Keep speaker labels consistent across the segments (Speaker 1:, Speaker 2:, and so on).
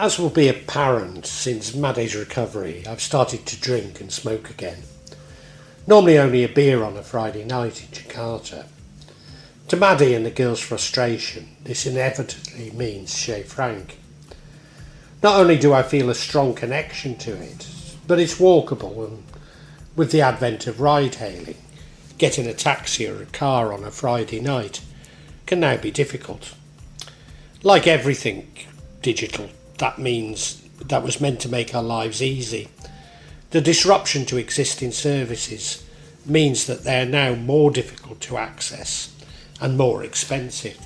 Speaker 1: As will be apparent, since Maddie's recovery, I've started to drink and smoke again. Normally only a beer on a Friday night in Jakarta. To Maddie and the girls' frustration, this inevitably means Chez Frank. Not only do I feel a strong connection to it, but it's walkable, and with the advent of ride-hailing, getting a taxi or a car on a Friday night can now be difficult. Like everything digital, that was meant to make our lives easy. The disruption to existing services means that they are now more difficult to access and more expensive.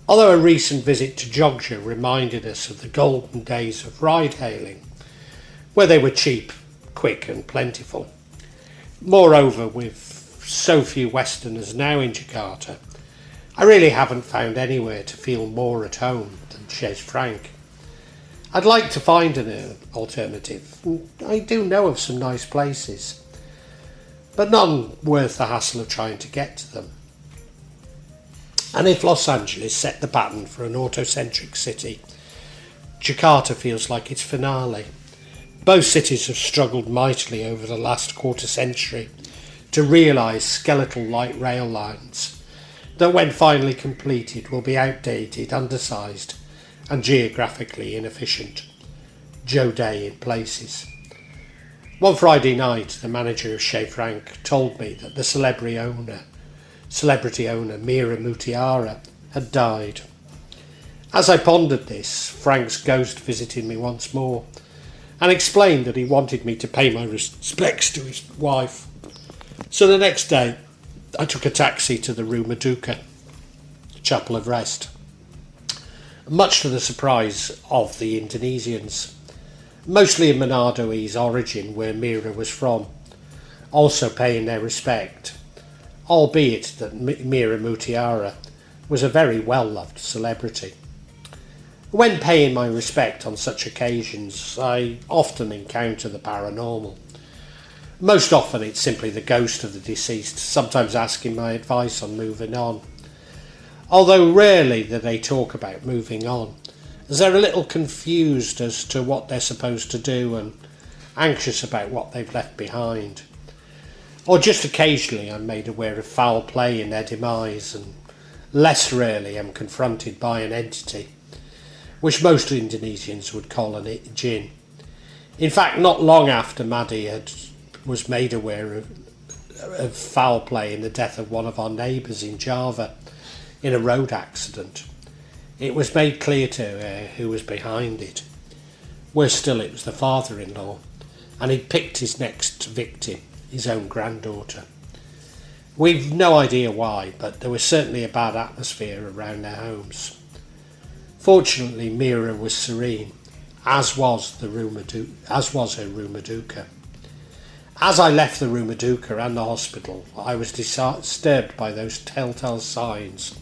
Speaker 1: Although a recent visit to Jogja reminded us of the golden days of ride-hailing, where they were cheap, quick and plentiful. Moreover, with so few Westerners now in Jakarta, I really haven't found anywhere to feel more at home than Chez Frank. I'd like to find an alternative. I do know of some nice places, but none worth the hassle of trying to get to them. And if Los Angeles set the pattern for an autocentric city, Jakarta feels like its finale. Both cities have struggled mightily over the last quarter century to realise skeletal light rail lines that, when finally completed, will be outdated, undersized and geographically inefficient. Joe Day in places. One Friday night, the manager of Chez Frank told me that the celebrity owner, Mira Mutiara, had died. As I pondered this, Frank's ghost visited me once more and explained that he wanted me to pay my respects to his wife. So the next day, I took a taxi to the Rumah Duka, Chapel of Rest, much to the surprise of the Indonesians, mostly of Manadoese origin where Mira was from, also paying their respect, albeit that Mira Mutiara was a very well-loved celebrity. When paying my respect on such occasions, I often encounter the paranormal. Most often it's simply the ghost of the deceased, sometimes asking my advice on moving on. Although rarely do they talk about moving on, as they're a little confused as to what they're supposed to do and anxious about what they've left behind. Or just occasionally I'm made aware of foul play in their demise, and less rarely am confronted by an entity, which most Indonesians would call a jinn. In fact, not long after Maddie was made aware of foul play in the death of one of our neighbours in Java in a road accident, it was made clear to her who was behind it. Worse still, it was the father-in-law, and he'd picked his next victim, his own granddaughter. We've no idea why, but there was certainly a bad atmosphere around their homes. Fortunately, Mira was serene, as was her Rumah Duka. As I left the Rumah Duka and the hospital, I was disturbed by those telltale signs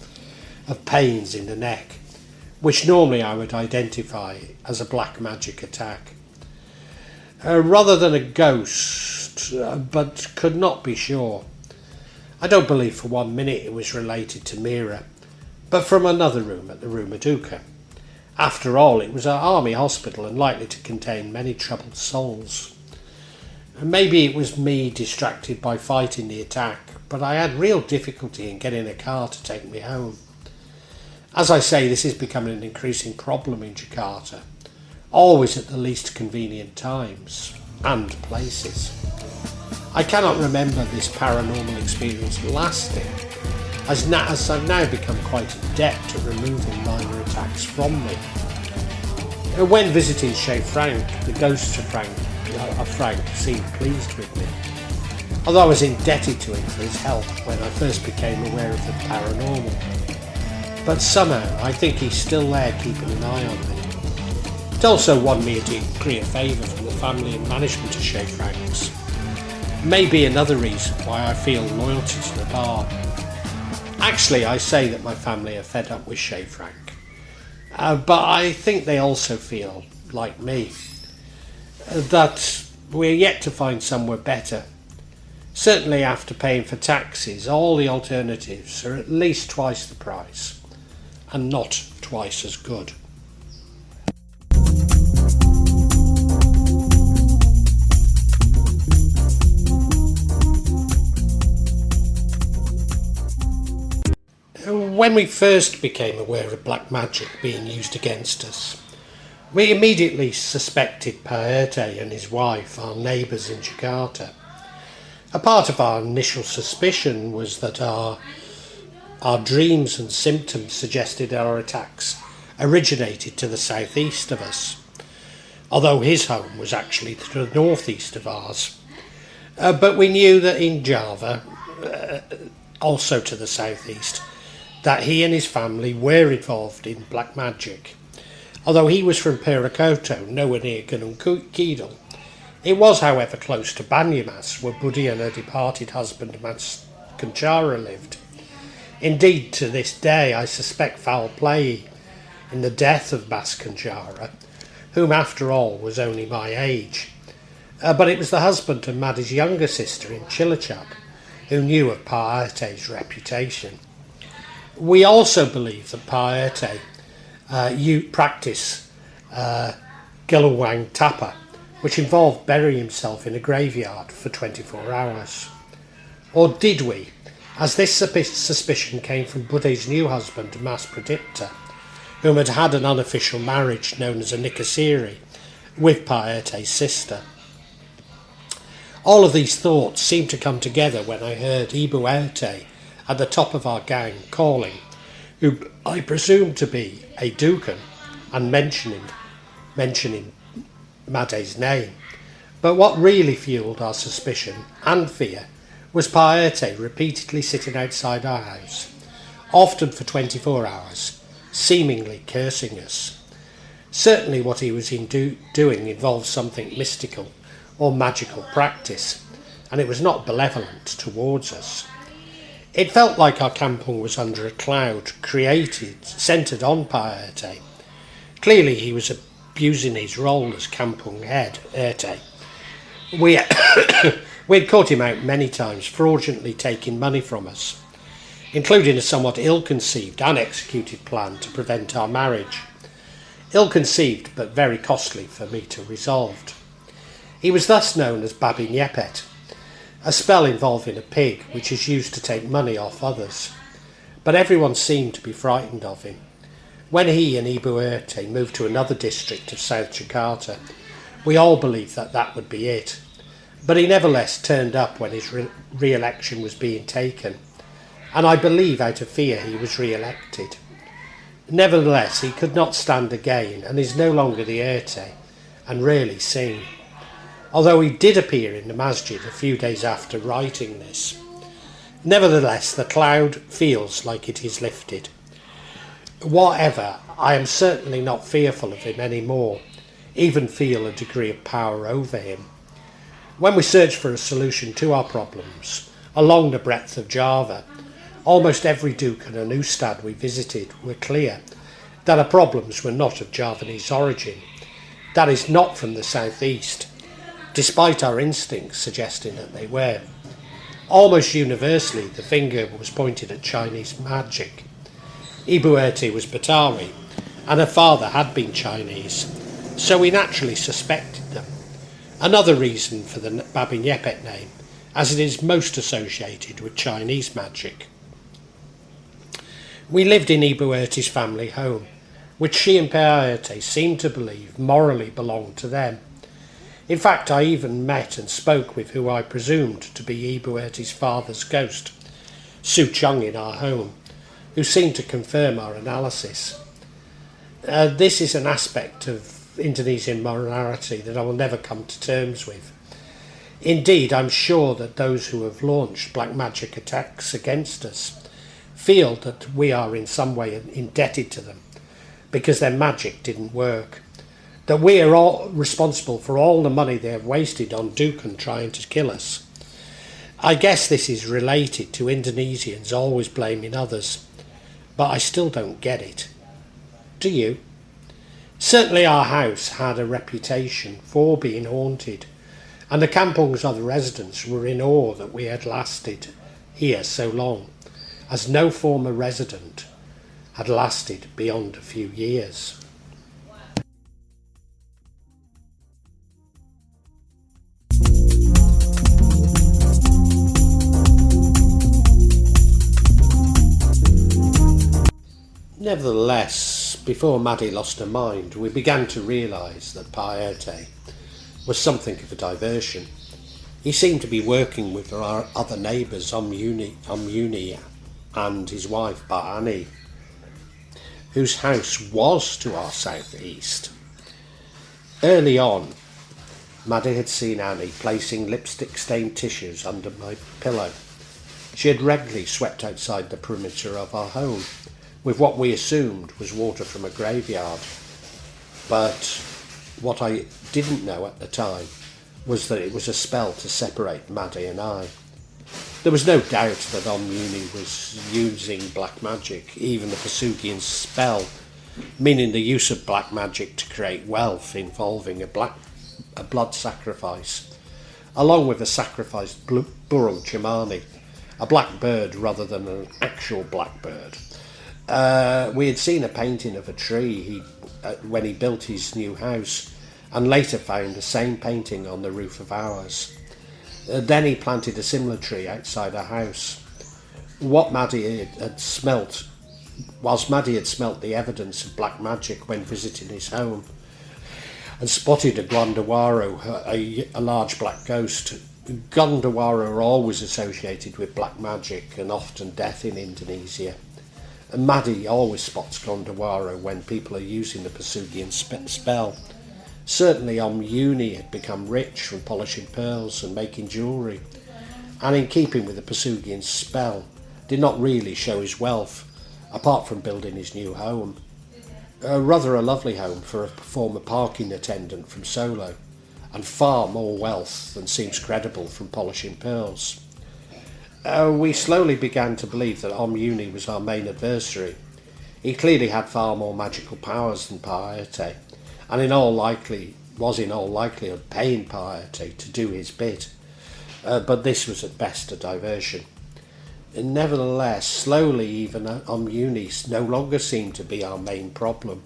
Speaker 1: of pains in the neck, which normally I would identify as a black magic attack. Rather than a ghost, but could not be sure. I don't believe for 1 minute it was related to Mira, but from another room at the Rumah Duka. After all, it was an army hospital and likely to contain many troubled souls. Maybe it was me distracted by fighting the attack, but I had real difficulty in getting a car to take me home. As I say, this is becoming an increasing problem in Jakarta, always at the least convenient times and places. I cannot remember this paranormal experience lasting, as I've now become quite adept at removing minor attacks from me. When visiting Chez Frank, the ghost of Frank seemed pleased with me, although I was indebted to him for his help when I first became aware of the paranormal. But somehow I think he's still there keeping an eye on me. It also won me a degree of favour from the family and management of Chez Frank's. Maybe another reason why I feel loyalty to the bar. Actually, I say that my family are fed up with Chez Frank, but I think they also feel, like me, that we're yet to find somewhere better. Certainly after paying for taxis, all the alternatives are at least twice the price, and not twice as good. When we first became aware of black magic being used against us, we immediately suspected Paerte and his wife, our neighbours in Jakarta. A part of our initial suspicion was that our dreams and symptoms suggested our attacks originated to the southeast of us, although his home was actually to the northeast of ours. But we knew that in Java, also to the southeast, that he and his family were involved in black magic. Although he was from Pirakoto, nowhere near Gunung Kidul, it was, however, close to Banyumas, where Budi and her departed husband Mas Kanchara lived. Indeed, to this day, I suspect foul play in the death of Mas Kanchara, whom, after all, was only my age. But it was the husband of Maddie's younger sister in Cilacap who knew of Paerte's reputation. We also believe that Paerte practiced Gelawang Tapa, which involved burying himself in a graveyard for 24 hours. Or did we? As this suspicion came from Bude's new husband, Mas Pradipta, whom had had an unofficial marriage known as a Nikasiri with Paerte's sister. All of these thoughts seemed to come together when I heard Ibu Erte at the top of our gang calling, who I presumed to be a Dukan, and mentioning Made's name. But what really fueled our suspicion and fear was Paerte repeatedly sitting outside our house, often for 24 hours, seemingly cursing us. Certainly what he was doing involved something mystical or magical practice, and it was not benevolent towards us. It felt like our kampung was under a cloud centred on Paerte. Clearly he was abusing his role as kampung head, Erte. We had caught him out many times, fraudulently taking money from us, including a somewhat ill-conceived and executed plan to prevent our marriage. Ill-conceived, but very costly for me to resolve. He was thus known as Babi Nyepet, a spell involving a pig which is used to take money off others. But everyone seemed to be frightened of him. When he and Ibu Erte moved to another district of South Jakarta, we all believed that that would be it. But he nevertheless turned up when his re-election was being taken, and I believe out of fear he was re-elected. Nevertheless, he could not stand again and is no longer the Erte, and rarely seen. Although he did appear in the masjid a few days after writing this. Nevertheless, the cloud feels like it is lifted. Whatever, I am certainly not fearful of him anymore, even feel a degree of power over him. When we searched for a solution to our problems along the breadth of Java, almost every Duke and Ustad we visited were clear that our problems were not of Javanese origin, that is, not from the southeast, despite our instincts suggesting that they were. Almost universally, the finger was pointed at Chinese magic. Ibu Erte was Batawi, and her father had been Chinese, so we naturally suspected them. Another reason for the Babi Nyepet name, as it is most associated with Chinese magic. We lived in Ibu Erte's family home, which she and Paerte seemed to believe morally belonged to them. In fact, I even met and spoke with who I presumed to be Ibu Erte's father's ghost, Su Chung, in our home, who seemed to confirm our analysis. This is an aspect of Indonesian morality that I will never come to terms with. Indeed, I'm sure that those who have launched black magic attacks against us feel that we are in some way indebted to them because their magic didn't work. That we are all responsible for all the money they have wasted on Dukan trying to kill us. I guess this is related to Indonesians always blaming others, but I still don't get it. Do you? Certainly our house had a reputation for being haunted, and the kampung's other residents were in awe that we had lasted here so long, as no former resident had lasted beyond a few years. Nevertheless, before Maddie lost her mind, we began to realise that Paete was something of a diversion. He seemed to be working with our other neighbours, Omuni and his wife, Barani, whose house was to our south-east. Early on, Maddie had seen Annie placing lipstick-stained tissues under my pillow. She had regularly swept outside the perimeter of our home with what we assumed was water from a graveyard. But what I didn't know at the time was that it was a spell to separate Maddie and I. There was no doubt that Omuni was using black magic, even the Pasugian spell, meaning the use of black magic to create wealth involving a blood sacrifice, along with a sacrificed burung chimani, a black bird rather than an actual black bird. We had seen a painting of a tree when he built his new house, and later found the same painting on the roof of ours. Then he planted a similar tree outside our house. Maddie had smelt the evidence of black magic when visiting his home, and spotted a Gondawaro, a large black ghost. Gondawaro are always associated with black magic and often death in Indonesia. And Maddie always spots Gondawaro when people are using the Pasugian spell. Certainly Omuni had become rich from polishing pearls and making jewellery, and in keeping with the Pasugian spell, did not really show his wealth, apart from building his new home. Rather a lovely home for a former parking attendant from Solo, and far more wealth than seems credible from polishing pearls. We slowly began to believe that Omuni was our main adversary. He clearly had far more magical powers than Paete, and was in all likelihood paying Paete to do his bit. But this was at best a diversion. Nevertheless, slowly even Omuni no longer seemed to be our main problem,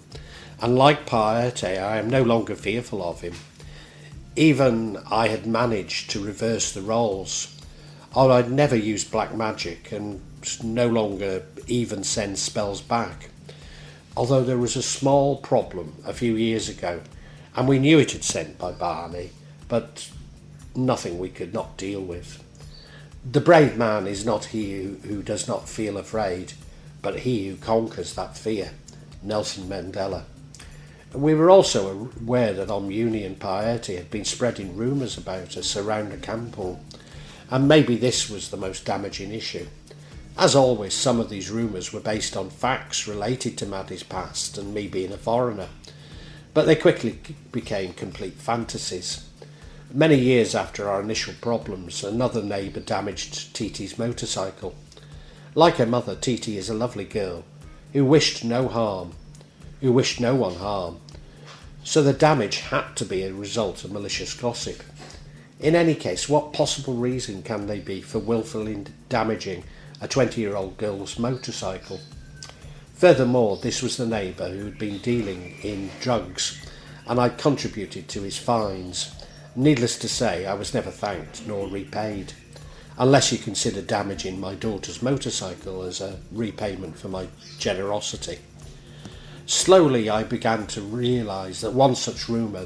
Speaker 1: and like Paete, I am no longer fearful of him. Even I had managed to reverse the roles. I'd never used black magic and no longer even send spells back. Although there was a small problem a few years ago, and we knew it had sent by Barney, but nothing we could not deal with. The brave man is not he who does not feel afraid, but he who conquers that fear. Nelson Mandela. We were also aware that Omuni and Paete had been spreading rumours about us around the kampung, and maybe this was the most damaging issue. As always, some of these rumours were based on facts related to Maddie's past and me being a foreigner, but they quickly became complete fantasies. Many years after our initial problems, another neighbour damaged Titi's motorcycle. Like her mother, Titi is a lovely girl who wished no one harm, so the damage had to be a result of malicious gossip. In any case, what possible reason can there be for willfully damaging a 20-year-old girl's motorcycle? Furthermore, this was the neighbour who had been dealing in drugs, and I contributed to his fines. Needless to say, I was never thanked nor repaid, unless you consider damaging my daughter's motorcycle as a repayment for my generosity. Slowly I began to realise that one such rumour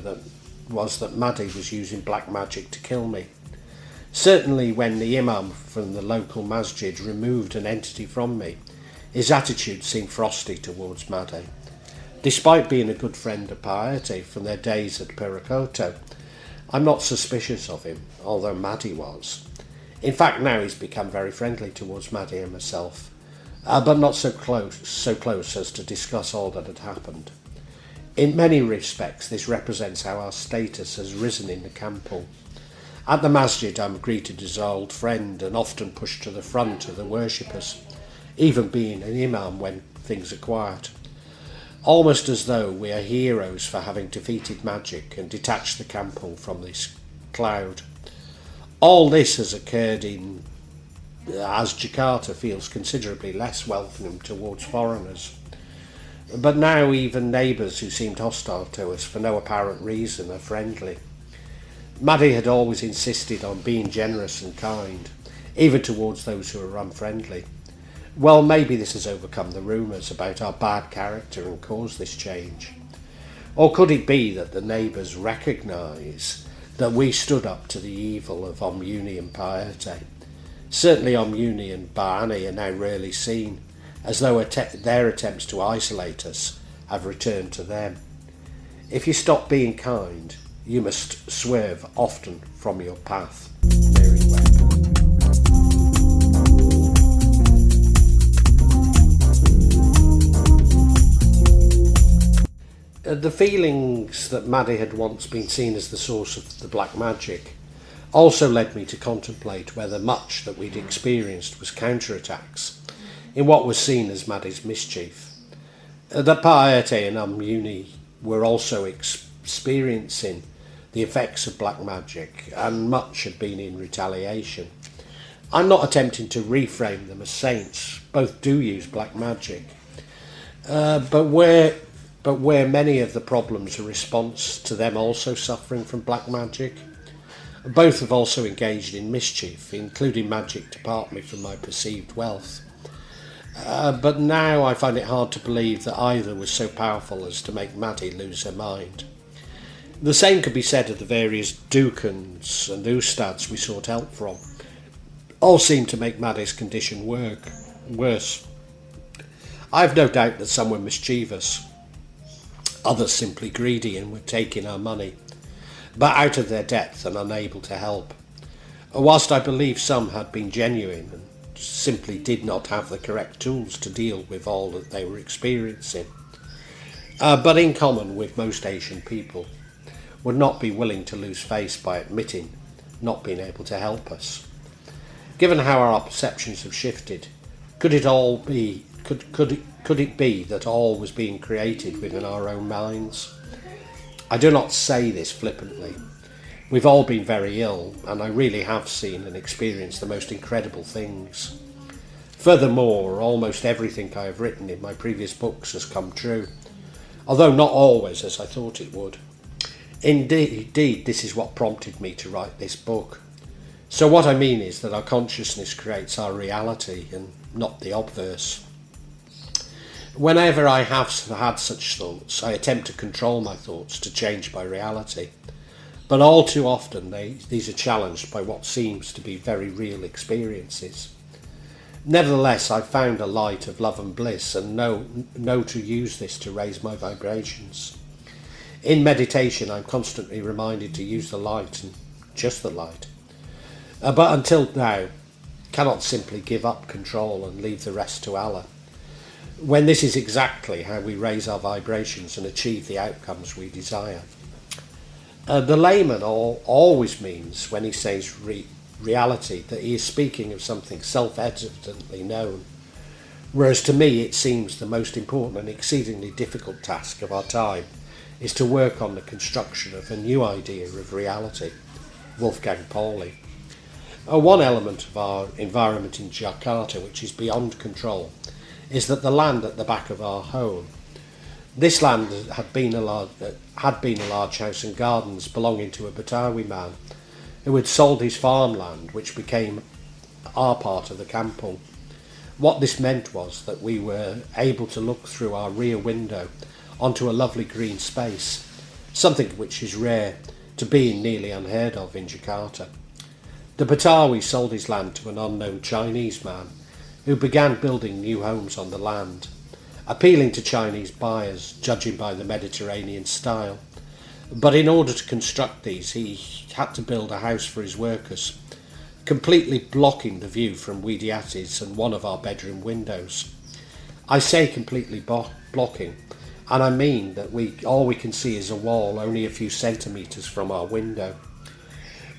Speaker 1: was that Maddie was using black magic to kill me. Certainly when the imam from the local masjid removed an entity from me, his attitude seemed frosty towards Maddie. Despite being a good friend of Paete from their days at Pirakoto, I'm not suspicious of him, although Maddie was. In fact, now he's become very friendly towards Maddie and myself, but not so close as to discuss all that had happened. In many respects, this represents how our status has risen in the kampung. At the masjid, I'm greeted as an old friend and often pushed to the front of the worshippers, even being an imam when things are quiet. Almost as though we are heroes for having defeated magic and detached the kampung from this cloud. All this has occurred as Jakarta feels considerably less welcoming towards foreigners. But now even neighbours who seemed hostile to us for no apparent reason are friendly. Maddie had always insisted on being generous and kind, even towards those who are unfriendly. Well, maybe this has overcome the rumours about our bad character and caused this change. Or could it be that the neighbours recognise that we stood up to the evil of Omuni and piety? Certainly Omuni and Ba'ani are now rarely seen, as though their attempts to isolate us have returned to them. If you stop being kind, you must swerve often from your path. Very well. The feelings that Maddie had once been seen as the source of the black magic also led me to contemplate whether much that we'd experienced was counterattacks in what was seen as Maddie's mischief. The piety and Omuni were also experiencing the effects of black magic, and much had been in retaliation. I'm not attempting to reframe them as saints. Both do use black magic, but where many of the problems are a response to them also suffering from black magic. Both have also engaged in mischief, including magic to part me from my perceived wealth. But now I find it hard to believe that either was so powerful as to make Maddie lose her mind. The same could be said of the various dukans and ustads we sought help from. All seemed to make Maddie's condition worse. I have no doubt that some were mischievous, others simply greedy and were taking our money, but out of their depth and unable to help. Whilst I believe some had been genuine and simply did not have the correct tools to deal with all that they were experiencing, but in common with most Asian people, would not be willing to lose face by admitting not being able to help us. Given how our perceptions have shifted, could it be that all was being created within our own minds? I do not say this flippantly. We've all been very ill, and I really have seen and experienced the most incredible things. Furthermore, almost everything I have written in my previous books has come true, although not always as I thought it would. Indeed, this is what prompted me to write this book. So what I mean is that our consciousness creates our reality and not the obverse. Whenever I have had such thoughts, I attempt to control my thoughts to change my reality. But all too often these are challenged by what seems to be very real experiences. Nevertheless, I've found a light of love and bliss and know to use this to raise my vibrations. In meditation, I'm constantly reminded to use the light and just the light. But until now, cannot simply give up control and leave the rest to Allah, when this is exactly how we raise our vibrations and achieve the outcomes we desire. The layman always means, when he says reality, that he is speaking of something self-evidently known, whereas to me it seems the most important and exceedingly difficult task of our time is to work on the construction of a new idea of reality. Wolfgang Pauli. One element of our environment in Jakarta which is beyond control is that the land at the back of our home, this land had been a large house and gardens belonging to a Betawi man who had sold his farmland, which became our part of the kampung. What this meant was that we were able to look through our rear window onto a lovely green space, something which is rare, to be nearly unheard of in Jakarta. The Betawi sold his land to an unknown Chinese man who began building new homes on the land, appealing to Chinese buyers, judging by the Mediterranean style. But in order to construct these, he had to build a house for his workers, completely blocking the view from Widiati's and one of our bedroom windows. I say completely blocking, and I mean that all we can see is a wall only a few centimetres from our window.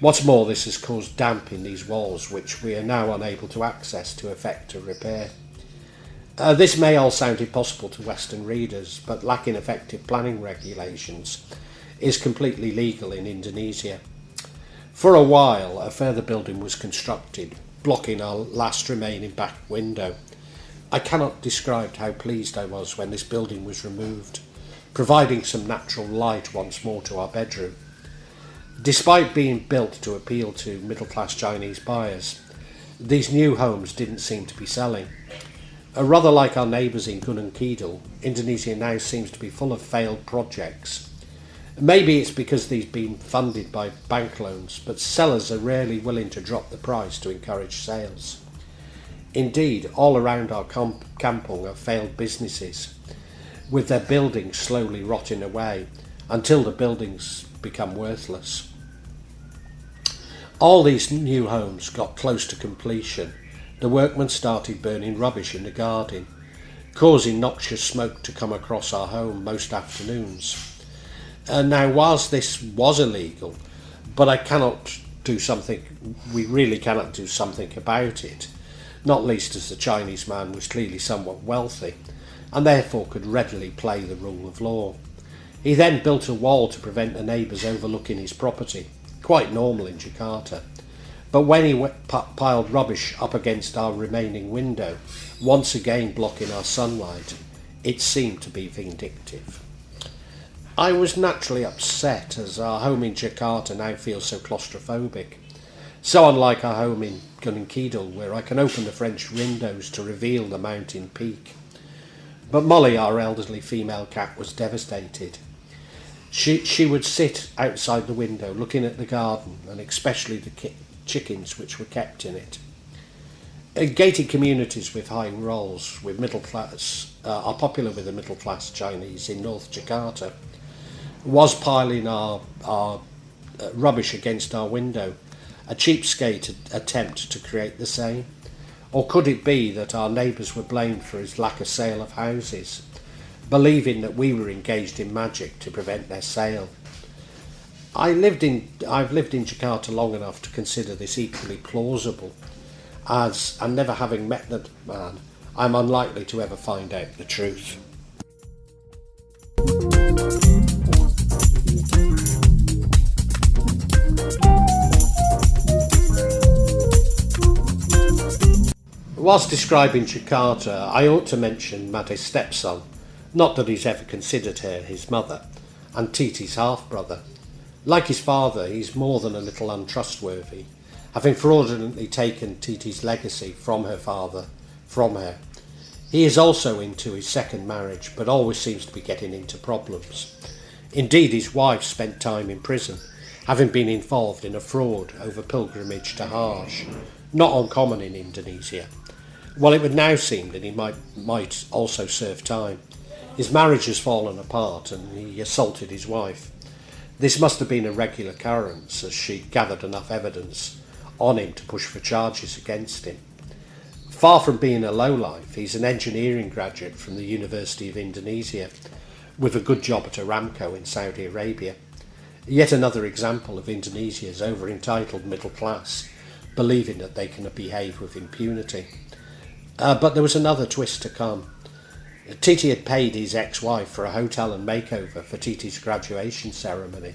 Speaker 1: What's more, this has caused damp in these walls, which we are now unable to access to effect a repair. This may all sound impossible to Western readers, but lacking effective planning regulations is completely legal in Indonesia. For a while, a further building was constructed, blocking our last remaining back window. I cannot describe how pleased I was when this building was removed, providing some natural light once more to our bedroom. Despite being built to appeal to middle-class Chinese buyers, these new homes didn't seem to be selling. Rather like our neighbours in Gunung Kidul, Indonesia now seems to be full of failed projects. Maybe it's because these have been funded by bank loans, but sellers are rarely willing to drop the price to encourage sales. Indeed, all around our kampung are failed businesses, with their buildings slowly rotting away until the buildings become worthless. All these new homes got close to completion. The workmen started burning rubbish in the garden, causing noxious smoke to come across our home most afternoons. Now, whilst this was illegal, but we really cannot do something about it, not least as the Chinese man was clearly somewhat wealthy, and therefore could readily play the rule of law. He then built a wall to prevent the neighbours overlooking his property, quite normal in Jakarta. But when he piled rubbish up against our remaining window, once again blocking our sunlight, it seemed to be vindictive. I was naturally upset, as our home in Jakarta now feels so claustrophobic, so unlike our home in Gunung Kidul, where I can open the French windows to reveal the mountain peak. But Molly, our elderly female cat, was devastated. She would sit outside the window looking at the garden, and especially the chickens which were kept in it. Gated communities with high rolls with middle class are popular with the middle class Chinese in North Jakarta. Was piling our rubbish against our window a cheapskate attempt to create the same? Or could it be that our neighbours were blamed for his lack of sale of houses, believing that we were engaged in magic to prevent their sale? I've lived in Jakarta long enough to consider this equally plausible, and never having met the man, I'm unlikely to ever find out the truth. Whilst describing Jakarta, I ought to mention Made's stepson, not that he's ever considered her his mother, and Titi's half-brother. Like his father, he's more than a little untrustworthy, having fraudulently taken Titi's legacy from her father, from her. He is also into his second marriage, but always seems to be getting into problems. Indeed, his wife spent time in prison, having been involved in a fraud over pilgrimage to Hajj, not uncommon in Indonesia. Well, it would now seem that he might also serve time. His marriage has fallen apart and he assaulted his wife. This must have been a regular occurrence, as she gathered enough evidence on him to push for charges against him. Far from being a lowlife, he's an engineering graduate from the University of Indonesia, with a good job at Aramco in Saudi Arabia. Yet another example of Indonesia's over-entitled middle class, believing that they can behave with impunity. But there was another twist to come. Titi had paid his ex-wife for a hotel and makeover for Titi's graduation ceremony.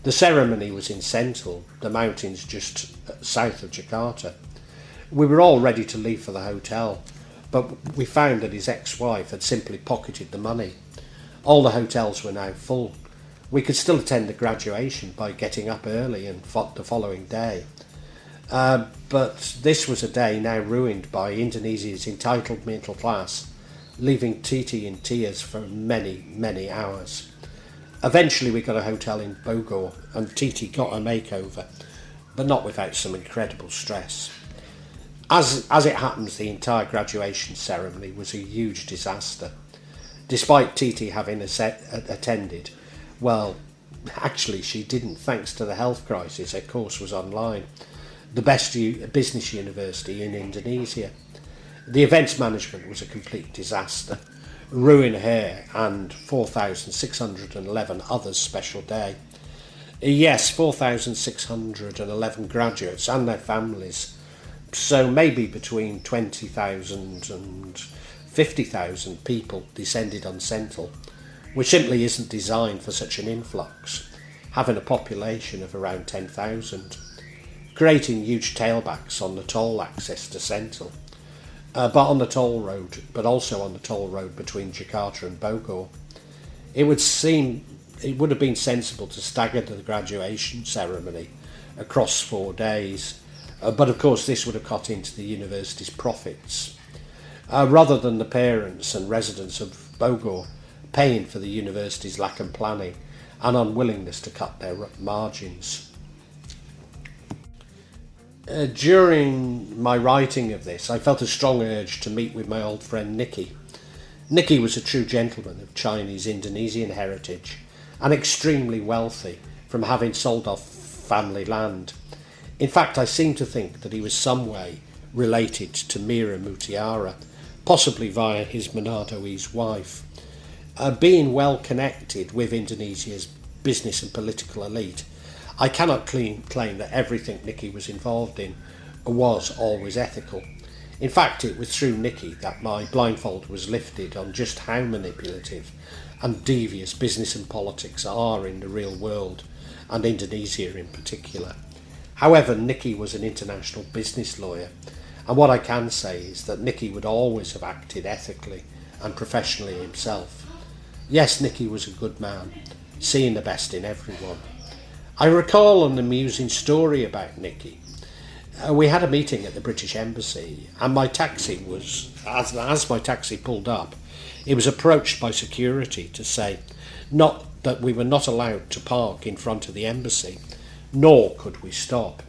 Speaker 1: The ceremony was in Sentul, the mountains just south of Jakarta. We were all ready to leave for the hotel, but we found that his ex-wife had simply pocketed the money. All the hotels were now full. We could still attend the graduation by getting up early and the following day. But this was a day now ruined by Indonesia's entitled middle class, leaving Titi in tears for many, many hours. Eventually we got a hotel in Bogor and Titi got a makeover, but not without some incredible stress. As it happens, the entire graduation ceremony was a huge disaster. Despite Titi having attended, well, actually she didn't, thanks to the health crisis. Her course was online, the best business university in Indonesia. The events management was a complete disaster, ruining her and 4,611 others' special day. Yes, 4,611 graduates and their families, so maybe between 20,000 and 50,000 people descended on Sentul, which simply isn't designed for such an influx, having a population of around 10,000, creating huge tailbacks on the toll access to Sentul. But also on the toll road between Jakarta and Bogor. It would have been sensible to stagger the graduation ceremony across 4 days, but of course this would have cut into the university's profits. rather than the parents and residents of Bogor paying for the university's lack of planning and unwillingness to cut their margins. During my writing of this, I felt a strong urge to meet with my old friend Nicky. Nicky was a true gentleman of Chinese-Indonesian heritage and extremely wealthy from having sold off family land. In fact, I seem to think that he was some way related to Mira Mutiara, possibly via his Manado-E's wife. Being well connected with Indonesia's business and political elite, I cannot claim that everything Nicky was involved in was always ethical. In fact, it was through Nicky that my blindfold was lifted on just how manipulative and devious business and politics are in the real world, and Indonesia in particular. However, Nicky was an international business lawyer, and what I can say is that Nicky would always have acted ethically and professionally himself. Yes, Nicky was a good man, seeing the best in everyone. I recall an amusing story about Nicky. We had a meeting at the British Embassy, and my taxi was, as my taxi pulled up, it was approached by security to say not that we were not allowed to park in front of the embassy, nor could we stop.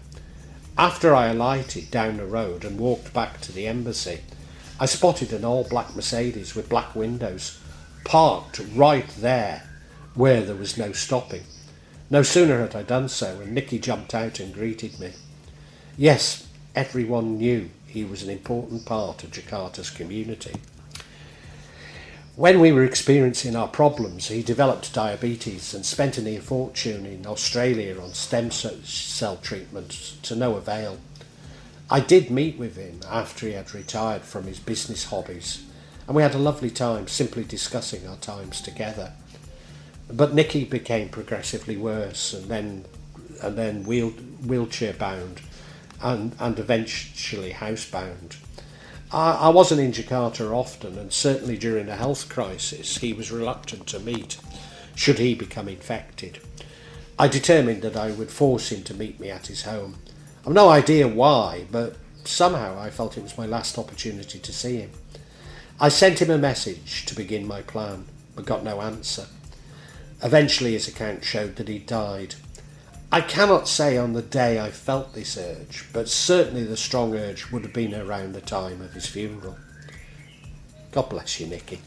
Speaker 1: After I alighted down the road and walked back to the embassy, I spotted an all-black Mercedes with black windows parked right there where there was no stopping. No sooner had I done so and Nicky jumped out and greeted me. Yes, everyone knew he was an important part of Jakarta's community. When we were experiencing our problems, he developed diabetes and spent a near fortune in Australia on stem cell treatment to no avail. I did meet with him after he had retired from his business hobbies, and we had a lovely time simply discussing our times together. But Nicky became progressively worse and then wheelchair bound and eventually housebound. I wasn't in Jakarta often, and certainly during a health crisis he was reluctant to meet should he become infected. I determined that I would force him to meet me at his home. I've no idea why, but somehow I felt it was my last opportunity to see him. I sent him a message to begin my plan, but got no answer. Eventually his account showed that he died. I cannot say on the day I felt this urge, but certainly the strong urge would have been around the time of his funeral. God bless you, Nicky.